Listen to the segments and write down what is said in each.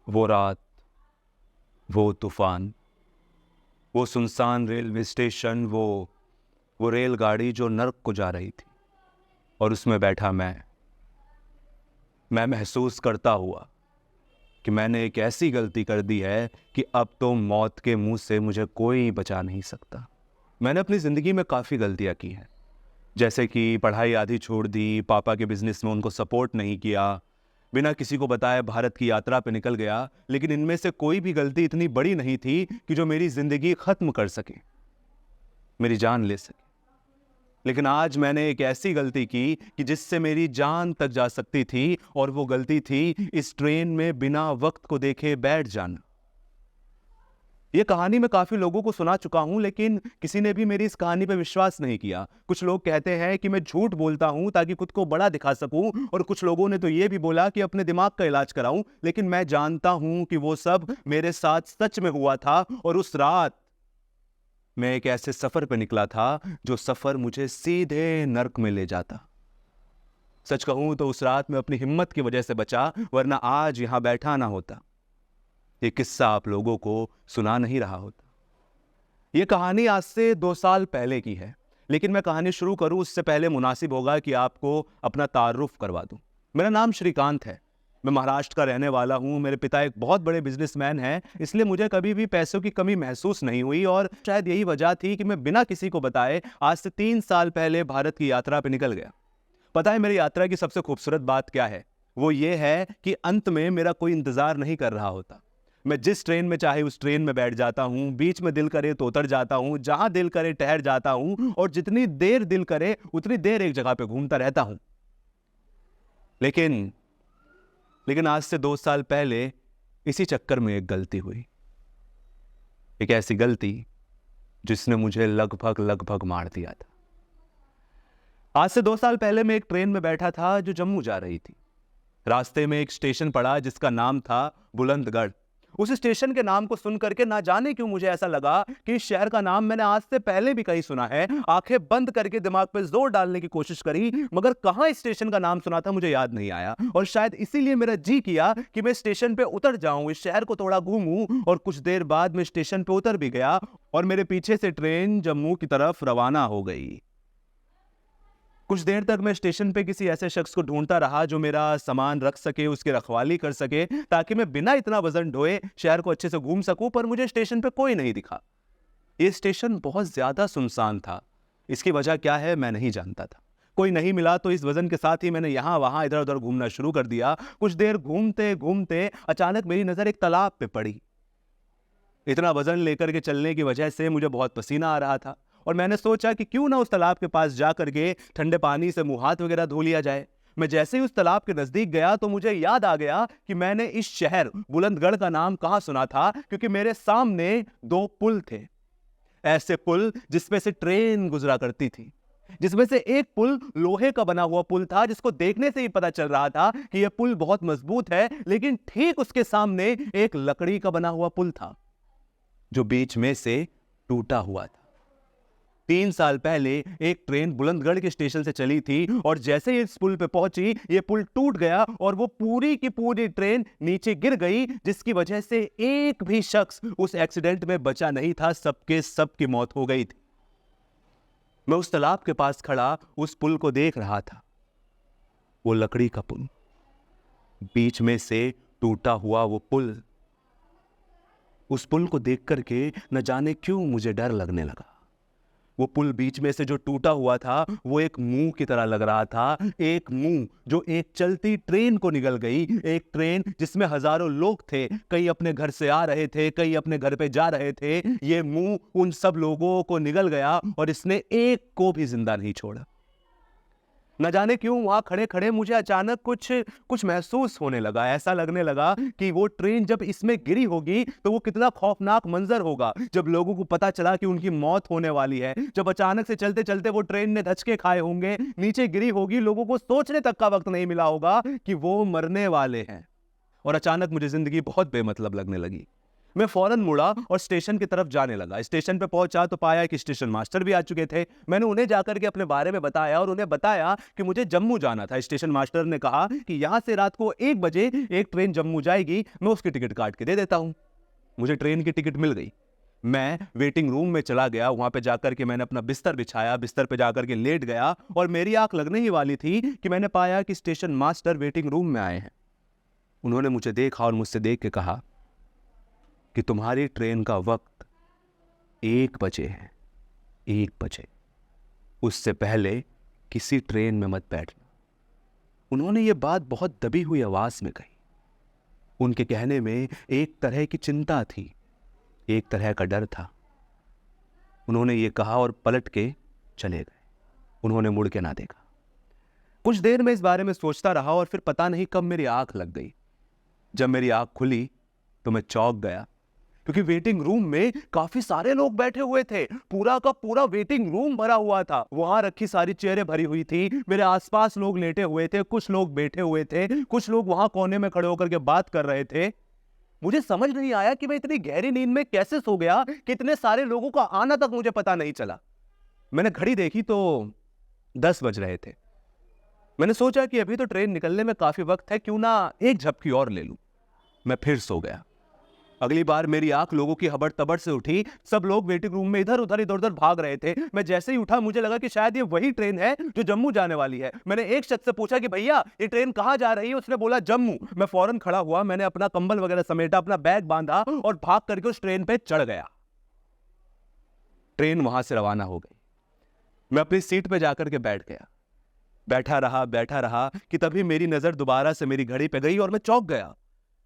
वो रात, वो तूफान, वो सुनसान रेलवे स्टेशन, वो रेलगाड़ी जो नर्क को जा रही थी और उसमें बैठा मैं महसूस करता हुआ कि मैंने एक ऐसी गलती कर दी है कि अब तो मौत के मुंह से मुझे कोई बचा नहीं सकता। मैंने अपनी ज़िंदगी में काफ़ी गलतियां की हैं, जैसे कि पढ़ाई आधी छोड़ दी, पापा के बिजनेस में उनको सपोर्ट नहीं किया, बिना किसी को बताए भारत की यात्रा पे निकल गया। लेकिन इनमें से कोई भी गलती इतनी बड़ी नहीं थी कि जो मेरी ज़िंदगी ख़त्म कर सके, मेरी जान ले सके। लेकिन आज मैंने एक ऐसी गलती की कि जिससे मेरी जान तक जा सकती थी, और वो गलती थी इस ट्रेन में बिना वक्त को देखे बैठ जाना। ये कहानी मैं काफी लोगों को सुना चुका हूं, लेकिन किसी ने भी मेरी इस कहानी पर विश्वास नहीं किया। कुछ लोग कहते हैं कि मैं झूठ बोलता हूं ताकि खुद को बड़ा दिखा सकूं, और कुछ लोगों ने तो ये भी बोला कि अपने दिमाग का इलाज कराऊं। लेकिन मैं जानता हूं कि वो सब मेरे साथ सच में हुआ था, और उस रात मैं एक ऐसे सफर पर निकला था जो सफर मुझे सीधे नर्क में ले जाता। सच कहूं तो उस रात में अपनी हिम्मत की वजह से बचा, वरना आज यहां बैठा ना होता, ये किस्सा आप लोगों को सुना नहीं रहा होता। ये कहानी आज से 2 साल पहले की है, लेकिन मैं कहानी शुरू करूं उससे पहले मुनासिब होगा कि आपको अपना तारुफ करवा दूं। मेरा नाम श्रीकांत है, मैं महाराष्ट्र का रहने वाला हूं। मेरे पिता एक बहुत बड़े बिजनेसमैन हैं, इसलिए मुझे कभी भी पैसों की कमी महसूस नहीं हुई, और शायद यही वजह थी कि मैं बिना किसी को बताए आज से 3 साल पहले भारत की यात्रा पर निकल गया। पता है मेरी यात्रा की सबसे खूबसूरत बात क्या है? वो ये है कि अंत में मेरा कोई इंतजार नहीं कर रहा होता। मैं जिस ट्रेन में चाहे उस ट्रेन में बैठ जाता हूं, बीच में दिल करे तो उतर जाता हूं, जहां दिल करे ठहर जाता हूं, और जितनी देर दिल करे उतनी देर एक जगह पे घूमता रहता हूं। लेकिन लेकिन आज से 2 साल पहले इसी चक्कर में एक गलती हुई, एक ऐसी गलती जिसने मुझे लगभग लगभग मार दिया था। आज से 2 साल पहले मैं एक ट्रेन में बैठा था जो जम्मू जा रही थी। रास्ते में एक स्टेशन पड़ा जिसका नाम था बुलंदगढ़। उस स्टेशन के नाम को सुन करके ना जाने क्यों मुझे ऐसा लगा कि इस शहर का नाम मैंने आज से पहले भी कहीं सुना है। आंखें बंद करके दिमाग पे जोर डालने की कोशिश करी, मगर कहां इस स्टेशन का नाम सुना था मुझे याद नहीं आया। और शायद इसीलिए मेरा जी किया कि मैं स्टेशन पे उतर जाऊं, इस शहर को थोड़ा घूमूं। और कुछ देर बाद मैं स्टेशन पे उतर भी गया, और मेरे पीछे से ट्रेन जम्मू की तरफ रवाना हो गई। कुछ देर तक मैं स्टेशन पे किसी ऐसे शख्स को ढूंढता रहा जो मेरा सामान रख सके, उसकी रखवाली कर सके, ताकि मैं बिना इतना वजन ढोए शहर को अच्छे से घूम सकूं। पर मुझे स्टेशन पे कोई नहीं दिखा। ये स्टेशन बहुत ज्यादा सुनसान था। इसकी वजह क्या है मैं नहीं जानता था। कोई नहीं मिला तो इस वजन के साथ ही मैंने यहां वहां इधर उधर घूमना शुरू कर दिया। कुछ देर घूमते घूमते अचानक मेरी नजर एक तालाब पे पड़ी। इतना वजन लेकर के चलने की वजह से मुझे बहुत पसीना आ रहा था, और मैंने सोचा कि क्यों ना उस तालाब के पास जा करके ठंडे पानी से मुंह हाथ वगैरह धो लिया जाए। मैं जैसे ही उस तालाब के नजदीक गया तो मुझे याद आ गया कि मैंने इस शहर बुलंदगढ़ का नाम कहां सुना था, क्योंकि मेरे सामने 2 पुल थे। ऐसे पुल जिसमें से ट्रेन गुजरा करती थी, जिसमें से एक पुल लोहे का बना हुआ पुल था, जिसको देखने से ही पता चल रहा था कि यह पुल बहुत मजबूत है। लेकिन ठीक उसके सामने एक लकड़ी का बना हुआ पुल था जो बीच में से टूटा हुआ था। 3 साल पहले एक ट्रेन बुलंदगढ़ के स्टेशन से चली थी, और जैसे ही इस पुल पे पहुंची ये पुल टूट गया, और वो पूरी की पूरी ट्रेन नीचे गिर गई, जिसकी वजह से एक भी शख्स उस एक्सीडेंट में बचा नहीं था। सबके सब की मौत हो गई थी। मैं उस तालाब के पास खड़ा उस पुल को देख रहा था। वो लकड़ी का पुल, बीच में से टूटा हुआ वो पुल। उस पुल को देख करके न जाने क्यों मुझे डर लगने लगा। वो पुल बीच में से जो टूटा हुआ था वो एक मुंह की तरह लग रहा था, एक मुंह जो एक चलती ट्रेन को निगल गई। एक ट्रेन जिसमें हजारों लोग थे, कई अपने घर से आ रहे थे, कई अपने घर पे जा रहे थे। ये मुंह उन सब लोगों को निगल गया, और इसने एक को भी जिंदा नहीं छोड़ा। न जाने क्यों वहां खड़े खड़े मुझे अचानक कुछ कुछ महसूस होने लगा। ऐसा लगने लगा कि वो ट्रेन जब इसमें गिरी होगी तो वो कितना खौफनाक मंजर होगा, जब लोगों को पता चला कि उनकी मौत होने वाली है। जब अचानक से चलते चलते वो ट्रेन ने धचके खाए होंगे, नीचे गिरी होगी, लोगों को सोचने तक का वक्त नहीं मिला होगा कि वो मरने वाले हैं। और अचानक मुझे जिंदगी बहुत बेमतलब लगने लगी। मैं फौरन मुड़ा और स्टेशन की तरफ जाने लगा। स्टेशन पे पहुंचा तो पाया कि स्टेशन मास्टर भी आ चुके थे। मैंने उन्हें जाकर के अपने बारे में बताया और उन्हें बताया कि मुझे जम्मू जाना था। स्टेशन मास्टर ने कहा कि यहां से रात को 1 बजे एक ट्रेन जम्मू जाएगी, मैं उसकी टिकट काट के दे देता हूं। मुझे ट्रेन की टिकट मिल गई। मैं वेटिंग रूम में चला गया। वहां पे जाकर के मैंने अपना बिस्तर बिछाया, बिस्तर पे जाकर के लेट गया और मेरी आंख लगने ही वाली थी कि मैंने पाया कि स्टेशन मास्टर वेटिंग रूम में आए हैं। उन्होंने मुझे देखा और मुझसे देख के कहा कि तुम्हारी ट्रेन का वक्त 1 बजे है, 1 बजे, उससे पहले किसी ट्रेन में मत बैठना। उन्होंने ये बात बहुत दबी हुई आवाज में कही। उनके कहने में एक तरह की चिंता थी, एक तरह का डर था। उन्होंने ये कहा और पलट के चले गए। उन्होंने मुड़ के ना देखा। कुछ देर में इस बारे में सोचता रहा और फिर पता नहीं कब मेरी आंख लग गई। जब मेरी आंख खुली तो मैं चौंक गया, क्योंकि वेटिंग रूम में काफी सारे लोग बैठे हुए थे। पूरा का पूरा वेटिंग रूम भरा हुआ था। वहां रखी सारी चेयरें भरी हुई थी। मेरे आसपास लोग लेटे हुए थे, कुछ लोग बैठे हुए थे, कुछ लोग वहां कोने में खड़े होकर के बात कर रहे थे। मुझे समझ नहीं आया कि मैं इतनी गहरी नींद में कैसे सो गया कि इतने सारे लोगों का आना तक मुझे पता नहीं चला। मैंने घड़ी देखी तो 10 बज रहे थे। मैंने सोचा कि अभी तो ट्रेन निकलने में काफी वक्त है, क्यों ना एक झपकी और ले लूं। मैं फिर सो गया। अगली बार मेरी आंख लोगों की हबड़ तबड़ से उठी। सब लोग वेटिंग रूम में इधर उधर भाग रहे थे। मैं जैसे ही उठा मुझे लगा कि शायद ये वही ट्रेन है जो जम्मू जाने वाली है। मैंने एक शख्स से पूछा कि भैया ये ट्रेन कहां जा रही है? उसने बोला जम्मू। मैं फौरन खड़ा हुआ, मैंने अपना कंबल वगैरह समेटा, अपना बैग बांधा और भाग करके उस ट्रेन पे चढ़ गया। ट्रेन वहां से रवाना हो गई। मैं अपनी सीट पे जाकर के बैठ गया। बैठा रहा कि तभी मेरी नजर दोबारा से मेरी घड़ी पे गई और मैं चौंक गया,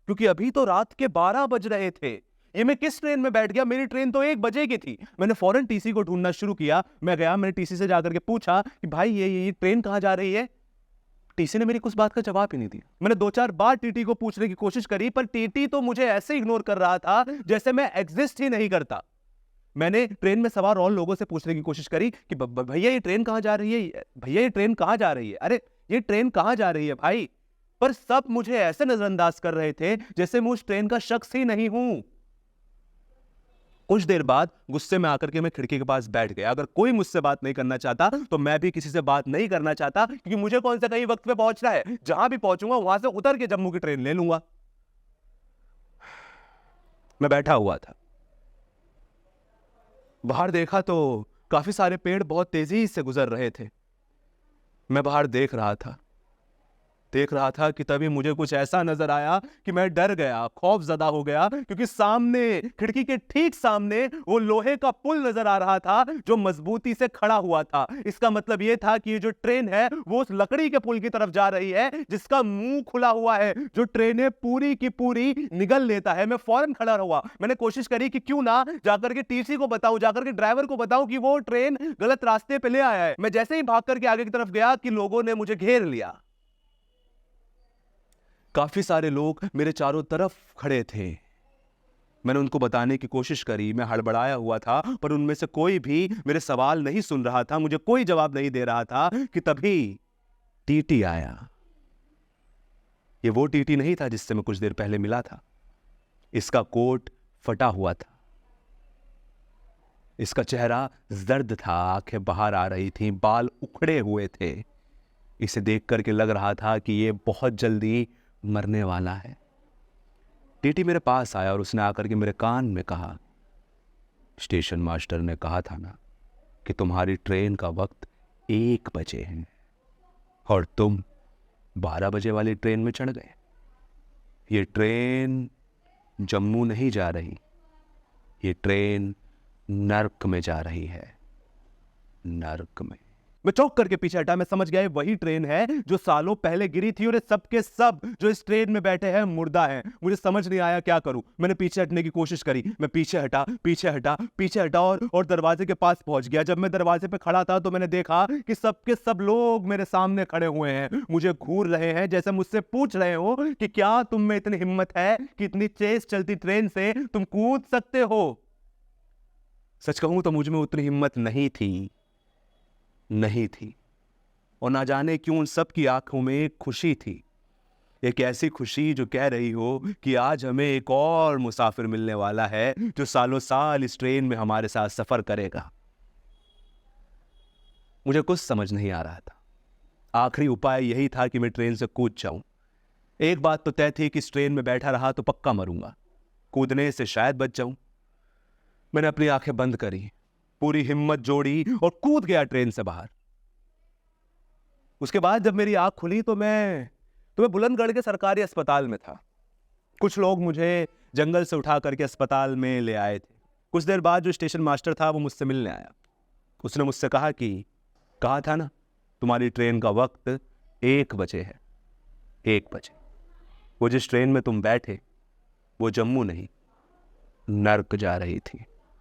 क्योंकि अभी तो रात के 12 बज रहे थे। ये मैं किस ट्रेन में बैठ गया? मेरी ट्रेन तो 1 बजे की थी। मैंने फौरन टीसी को ढूंढना शुरू किया। मैं गया, मैंने टीसी से जाकर के पूछा कि भाई ये ट्रेन कहां जा रही है? टीसी ने मेरी कुछ बात का जवाब ही नहीं दिया। मैंने 2-4 बार टीटी को पूछने की कोशिश करी, पर टीटी तो मुझे ऐसे इग्नोर कर रहा था जैसे मैं एग्जिस्ट ही नहीं करता। मैंने ट्रेन में सवार और लोगों से पूछने की कोशिश करी कि भैया ये ट्रेन कहां जा रही है? भैया ये ट्रेन कहां जा रही है? अरे ये ट्रेन कहां जा रही है भाई? पर सब मुझे ऐसे नजरअंदाज कर रहे थे जैसे मैं उस ट्रेन का शख्स ही नहीं हूं। कुछ देर बाद गुस्से में आकर के मैं खिड़की के पास बैठ गया। अगर कोई मुझसे बात नहीं करना चाहता तो मैं भी किसी से बात नहीं करना चाहता, क्योंकि मुझे कौन सा कहीं वक्त पे पहुंचना है। जहां भी पहुंचूंगा वहां से उतर के जम्मू की ट्रेन ले लूंगा। मैं बैठा हुआ था। बाहर देखा तो काफी सारे पेड़ बहुत तेजी से गुजर रहे थे। मैं बाहर देख रहा था कि तभी मुझे कुछ ऐसा नजर आया कि मैं डर गया, खौफजदा हो गया, क्योंकि सामने, खिड़की के ठीक सामने वो लोहे का पुल नजर आ रहा था जो मजबूती से खड़ा हुआ था। इसका मतलब यह था कि ये जो ट्रेन है वो उस लकड़ी के पुल की तरफ जा रही है जिसका मुंह खुला हुआ है, जो ट्रेनें पूरी की पूरी निगल लेता है। मैं फौरन खड़ा हुआ। मैंने कोशिश करी कि क्यों ना जाकर के टीसी को बताऊं, जाकर के ड्राइवर को बताऊं कि वो ट्रेन गलत रास्ते पे ले आया है। मैं जैसे ही भाग करके आगे की तरफ गया कि लोगों ने मुझे घेर लिया। काफी सारे लोग मेरे चारों तरफ खड़े थे। मैंने उनको बताने की कोशिश करी, मैं हड़बड़ाया हुआ था, पर उनमें से कोई भी मेरे सवाल नहीं सुन रहा था, मुझे कोई जवाब नहीं दे रहा था कि तभी टीटी आया। ये वो टीटी नहीं था जिससे मैं कुछ देर पहले मिला था। इसका कोट फटा हुआ था, इसका चेहरा जर्द था, आंखें बाहर आ रही थीं, बाल उखड़े हुए थे। इसे देख करके लग रहा था कि ये बहुत जल्दी मरने वाला है। टीटी मेरे पास आया और उसने आकर के मेरे कान में कहा, स्टेशन मास्टर ने कहा था ना कि तुम्हारी ट्रेन का वक्त 1 बजे है और तुम 12 बजे वाली ट्रेन में चढ़ गए। ये ट्रेन जम्मू नहीं जा रही, ये ट्रेन नर्क में जा रही है, नर्क में। मैं चौंक करके पीछे हटा। मैं समझ गया वही ट्रेन है जो सालों पहले गिरी थी और ये सब के सब जो इस ट्रेन में बैठे हैं मुर्दा हैं। मुझे समझ नहीं आया क्या करूं। मैंने पीछे हटने की कोशिश करी। मैं पीछे हटा और दरवाजे के पास पहुंच गया। जब मैं दरवाजे पे खड़ा था तो मैंने देखा कि सब के सब लोग मेरे सामने खड़े हुए हैं, मुझे घूर रहे हैं, जैसे मुझसे पूछ रहे हो कि क्या तुम में इतनी हिम्मत है कि इतनी तेज चलती ट्रेन से तुम कूद सकते हो। सच कहूं तो मुझ में उतनी हिम्मत नहीं थी और ना जाने क्यों उन सब की आंखों में खुशी थी। एक ऐसी खुशी जो कह रही हो कि आज हमें एक और मुसाफिर मिलने वाला है जो सालों साल इस ट्रेन में हमारे साथ सफर करेगा। मुझे कुछ समझ नहीं आ रहा था। आखिरी उपाय यही था कि मैं ट्रेन से कूद जाऊं। एक बात तो तय थी कि इस ट्रेन में बैठा रहा तो पक्का मरूंगा, कूदने से शायद बच जाऊं। मैंने अपनी आंखें बंद करी, पूरी हिम्मत जोड़ी और कूद गया ट्रेन से बाहर। उसके बाद जब मेरी आंख खुली तो मैं बुलंदगढ़ के सरकारी अस्पताल में था। कुछ लोग मुझे जंगल से उठा करके अस्पताल में ले आए थे। कुछ देर बाद जो स्टेशन मास्टर था वो मुझसे मिलने आया। उसने मुझसे कहा कि कहा था ना तुम्हारी ट्रेन का वक्त 1 बजे है। 1 बजे वो जिस ट्रेन में तुम बैठे वो जम्मू नहीं, नर्क जा रही थी।